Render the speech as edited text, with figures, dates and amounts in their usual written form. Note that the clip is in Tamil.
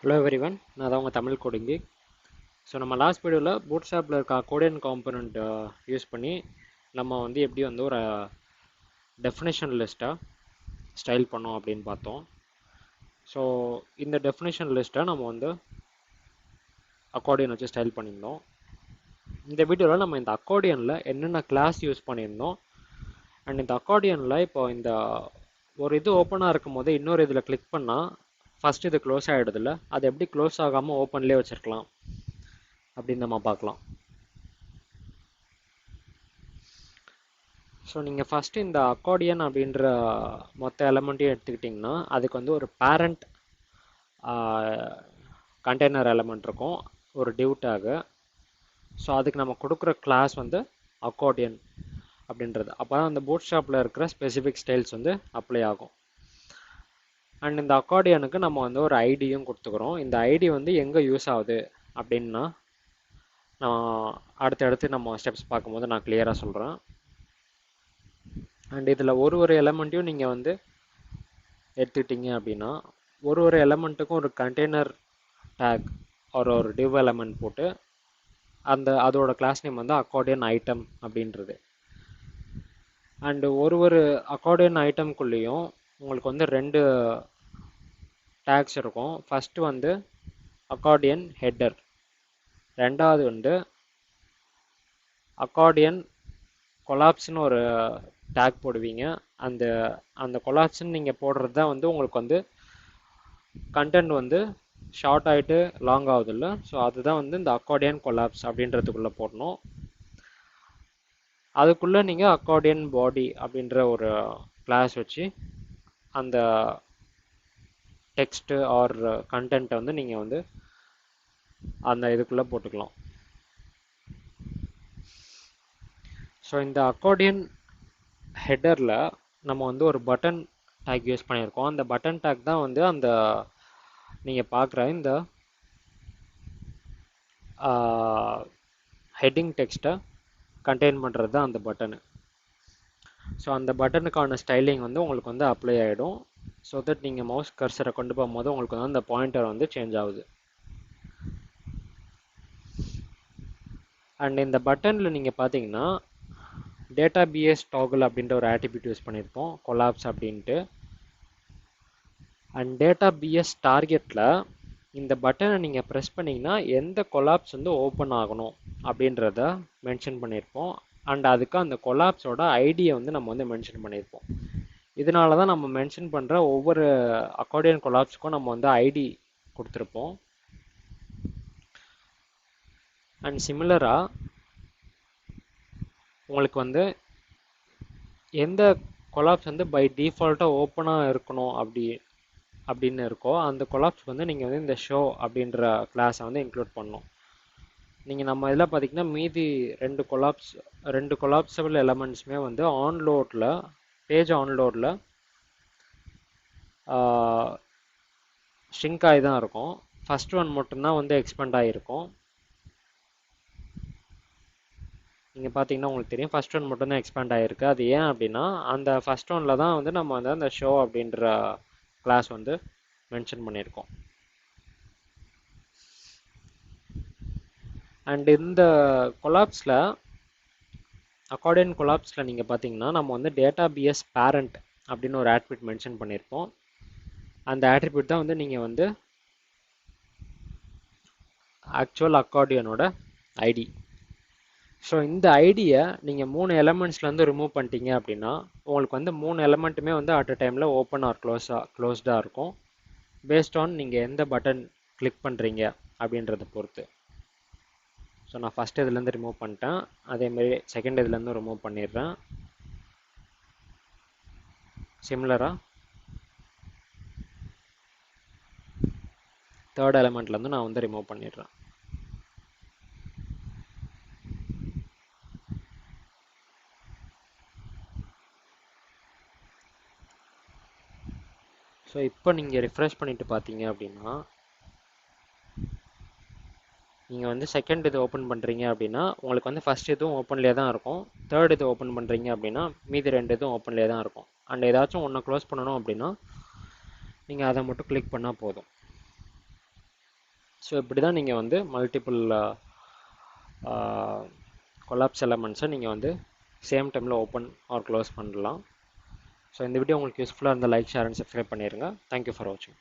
ஹலோ எவ்ரிவன், நான் தான் உங்கள் தமிழ் கோடிங்கி. ஸோ நம்ம லாஸ்ட் வீடியோவில் பூட்ஸ்ட்ராப்பில் இருக்க அக்கார்டியன் காம்பனண்ட் யூஸ் பண்ணி நம்ம வந்து எப்படி வந்து ஒரு டெஃபினேஷன் லிஸ்ட்டாக ஸ்டைல் பண்ணோம் அப்படின்னு பார்த்தோம். ஸோ இந்த டெஃபினேஷன் லிஸ்ட்டை நம்ம வந்து அக்கார்டியன் வச்சு ஸ்டைல் பண்ணியிருந்தோம். இந்த வீடியோவில் நம்ம இந்த அக்கார்டியனில் என்னென்ன கிளாஸ் யூஸ் பண்ணியிருந்தோம் அண்ட் இந்த அக்கார்டியனில் இப்போ இந்த ஒரு இது ஓப்பனாக இருக்கும் போது இன்னொரு இதில் கிளிக் பண்ணால் ஃபஸ்ட் இது க்ளோஸ் ஆகிடுதில்ல, அது எப்படி க்ளோஸ் ஆகாமல் ஓப்பன்லேயே வச்சுருக்கலாம் அப்படின்னு நம்ம பார்க்கலாம். ஸோ நீங்கள் ஃபஸ்ட்டு இந்த அக்கார்டியன் அப்படின்ற மொத்த எலமெண்ட்டையும் எடுத்துக்கிட்டிங்கன்னா அதுக்கு வந்து ஒரு பேரண்ட் கண்டெய்னர் எலமெண்ட் இருக்கும், ஒரு டிவ் டேகு. ஸோ அதுக்கு நம்ம கொடுக்குற கிளாஸ் வந்து அக்கார்டியன் அப்படின்றது. அப்போ தான் அந்த பூட்ஸ்ட்ராப்பில் இருக்கிற ஸ்பெசிஃபிக் ஸ்டைல்ஸ் வந்து அப்ளை ஆகும். அண்ட் இந்த அக்கார்டியனுக்கு நம்ம வந்து ஒரு ஐடியும் கொடுத்துக்கிறோம். இந்த ஐடி வந்து எங்கே யூஸ் ஆகுது அப்படின்னா நான் அடுத்தடுத்து நம்ம ஸ்டெப்ஸ் பார்க்கும்போது நான் கிளியராக சொல்கிறேன். அண்ட் இதில் ஒரு எலமெண்ட்டையும் நீங்கள் வந்து எடுத்துக்கிட்டீங்க அப்படின்னா ஒரு எலமெண்ட்டுக்கும் ஒரு கண்டெய்னர் டேக் ஒரு டிவ் எலமெண்ட் போட்டு அதோட கிளாஸ் நேம் வந்து அக்கார்டியன் ஐட்டம் அப்படின்றது. அண்டு ஒரு அக்கார்டியன் ஐட்டம்குள்ளேயும் உங்களுக்கு வந்து ரெண்டு டேக்ஸ் இருக்கும். ஃபஸ்ட்டு வந்து அக்கார்டியன் ஹெட்டர், ரெண்டாவது வந்து அக்கார்டியன் கொலாப்ஸ்னு ஒரு டேக் போடுவீங்க. அந்த கொலாப்ஸ்ன்னு நீங்கள் போடுறது தான் வந்து உங்களுக்கு வந்து கண்டென்ட் வந்து ஷார்ட் ஆகிட்டு லாங் ஆகுது இல்லை. ஸோ அதுதான் வந்து இந்த அக்கார்டியன் கொலாப்ஸ் அப்படின்றதுக்குள்ளே போடணும். அதுக்குள்ளே நீங்கள் அக்கார்டியன் பாடி அப்படின்ற ஒரு கிளாஸ் வச்சு அந்த டெக்ஸ்ட்டு ஆர் கண்டென்ட்டை வந்து நீங்கள் வந்து அந்த இதுக்குள்ளே போட்டுக்கலாம். ஸோ இந்த அக்கார்டியன் ஹெட்டரில் நம்ம வந்து ஒரு பட்டன் டேக் யூஸ் பண்ணியிருக்கோம். அந்த பட்டன் டேக் தான் வந்து அந்த நீங்கள் பார்க்குற இந்த ஹெட்டிங் டெக்ஸ்ட்டை கண்டெயின் பண்ணுறது தான் அந்த பட்டனு. ஸோ அந்த பட்டனுக்கான ஸ்டைலிங் வந்து உங்களுக்கு வந்து அப்ளை ஆகிடும். ஸோ தட் நீங்கள் மவுஸ் கர்சரை கொண்டு போகும்போது உங்களுக்கு வந்து அந்த பாயிண்டர் வந்து சேஞ்ச் ஆகுது. அண்ட் இந்த பட்டனில் நீங்கள் பார்த்தீங்கன்னா டேட்டா பிஎஸ் டாகுல் அப்படின்ற ஒரு ஆட்ரிபியூட் யூஸ் பண்ணியிருப்போம், கொலாப்ஸ் அப்படின்ட்டு. அண்ட் டேட்டா பிஎஸ் டார்கெட்டில் இந்த பட்டனை நீங்கள் ப்ரெஸ் பண்ணிங்கன்னா எந்த கொலாப்ஸ் வந்து ஓப்பன் ஆகணும் அப்படின்றத மென்ஷன் பண்ணியிருப்போம். அண்ட் அதுக்கு அந்த கொலாப்ஸோட ஐடியை வந்து நம்ம வந்து மென்ஷன் பண்ணியிருப்போம். இதனால தான் நம்ம மென்ஷன் பண்ணுற ஒவ்வொரு அக்கார்டியன் கொலாப்ஸுக்கும் நம்ம வந்து ஐடி கொடுத்துருப்போம். அண்ட் சிமிலராக உங்களுக்கு வந்து எந்த கொலாப்ஸ் வந்து பை டிஃபால்ட்டாக ஓப்பனாக இருக்கணும் அப்படின்னு இருக்கோ அந்த கொலாப்ஸ் வந்து நீங்கள் வந்து இந்த ஷோ அப்படின்ற கிளாஸை வந்து இன்க்ளூட் பண்ணணும். நீங்கள் நம்ம இதில் பார்த்தீங்கன்னா மீதி ரெண்டு கொலாப்ஸபிள் எலமெண்ட்ஸுமே வந்து ஆன்லோடில் பேஜ் ஆன்லோடில் ஷ்ரிங்க் ஆகி தான் இருக்கும். ஃபஸ்ட் ஒன் மட்டும்தான் வந்து எக்ஸ்பெண்ட் ஆகிருக்கும். நீங்கள் பார்த்தீங்கன்னா உங்களுக்கு தெரியும் ஃபஸ்ட் ஒன் மட்டும்தான் எக்ஸ்பேண்ட் ஆகிருக்கு. அது ஏன் அப்படின்னா அந்த ஃபஸ்ட் ஒனில் தான் வந்து நம்ம வந்து அந்த ஷோ அப்படின்ற கிளாஸ் வந்து மென்ஷன் பண்ணியிருக்கோம். அண்ட் இந்த கொலாப்ஸில் அக்கார்டியன் கொலாப்ஸில் நீங்கள் பார்த்தீங்கன்னா நம்ம வந்து டேட்டா பிஎஸ் பேரண்ட் அப்படின்னு ஒரு ஆட்ரிபியூட் மென்ஷன் பண்ணியிருப்போம். அந்த ஆட்ரிபியூட் தான் வந்து நீங்கள் வந்து ஆக்சுவல் அக்கார்டியனோட ஐடி. ஸோ இந்த ஐடியை நீங்கள் 3 எலமெண்ட்ஸ்லேருந்து ரிமூவ் பண்ணிட்டீங்க அப்படின்னா உங்களுக்கு வந்து 3 எலமெண்ட்டுமே வந்து அட் அ டைமில் ஓப்பன் ஆர் க்ளோஸ்டாக இருக்கும், பேஸ்ட் ஆன் நீங்கள் எந்த பட்டன் கிளிக் பண்ணுறீங்க அப்படின்றத பொறுத்து. ஸோ நான் ஃபஸ்ட் இதுலேருந்து ரிமூவ் பண்ணிட்டேன், அதேமாரி செகண்ட் இதுலேருந்து ரிமூவ் பண்ணிடுறேன். சிமிலராக தேர்ட் எலமெண்ட்லேருந்து நான் வந்து ரிமூவ் பண்ணிடுறேன். ஸோ இப்போ நீங்கள் ரிஃப்ரெஷ் பண்ணிவிட்டு பார்த்தீங்க அப்படின்னா நீங்கள் வந்து செகண்ட் இது ஓப்பன் பண்ணுறீங்க அப்படின்னா உங்களுக்கு வந்து ஃபஸ்ட் இதுவும் ஓப்பன்லேயே தான் இருக்கும், தேர்ட் இது ஓப்பன் பண்ணுறீங்க அப்படின்னா மீதி ரெண்டு இதுவும் ஓப்பன்லேயே தான் இருக்கும். அண்ட் ஏதாச்சும் ஒன்று க்ளோஸ் பண்ணணும் அப்படின்னா நீங்கள் அதை மட்டும் கிளிக் பண்ணால் போதும். ஸோ இப்படி தான் நீங்கள் வந்து மல்டிபிள் கொலாப்ஸ் எலமெண்ட்ஸை நீங்கள் வந்து சேம் டைமில் ஓப்பன் ஆர் க்ளோஸ் பண்ணலாம். ஸோ இந்த வீடியோ உங்களுக்கு யூஸ்ஃபுல்லாக இருந்தால் லைக், ஷேர் அண்ட் சப்ஸ்கிரைப் பண்ணிடுங்க. தேங்க்யூ ஃபார் வாட்சிங்.